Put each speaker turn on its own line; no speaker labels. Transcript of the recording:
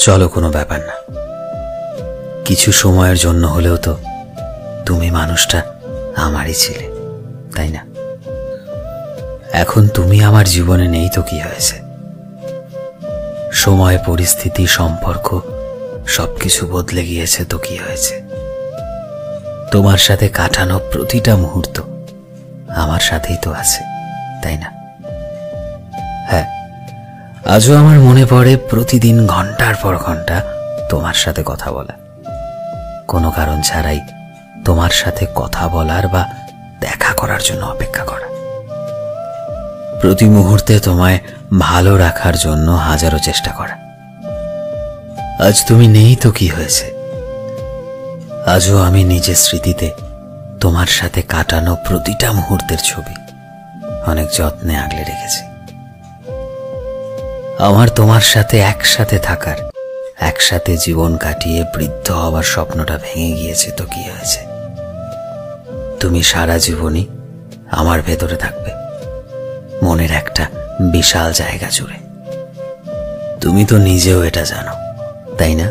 চলো, কোনো ব্যাপার না। কিছু সময়ের জন্য হলেও তো তুমি মানুষটা আমারই ছিলে, তাই না? এখন তুমি আমার জীবনে নেই তো কি হয়েছে? সময়, পরিস্থিতি, সম্পর্ক সবকিছু বদলে গিয়েছে তো কি হয়েছে? তোমার সাথে কাটানো প্রতিটা মুহূর্ত আমার সাথেই তো আছে, তাই না? হ্যাঁ, আজও আমার মনে পড়ে প্রতিদিন ঘন্টার পর ঘন্টা তোমার সাথে কথা বলা, কোনো কারণ ছাড়াই তোমার সাথে কথা বলার বা দেখা করার জন্য অপেক্ষা করা, প্রতি মুহূর্তে তোমায় ভালো রাখার জন্য হাজারো চেষ্টা করা। আজ তুমি নেই তো কি হয়েছে? আজও আমি নিজের স্মৃতিতে তোমার সাথে কাটানো প্রতিটা মুহূর্তের ছবি অনেক যত্নে আগলে রেখেছি। আমার তোমার সাথে একসাথে থাকার, একসাথে জীবন কাটিয়ে বৃদ্ধ হবার স্বপ্নটা ভেঙে গিয়েছে তো কি হয়েছে? তুমি সারা জীবনই আমার ভেতরে থাকবে, মনের একটা বিশাল জায়গা জুড়ে। তুমি তো নিজেও এটা জানো, তাই না?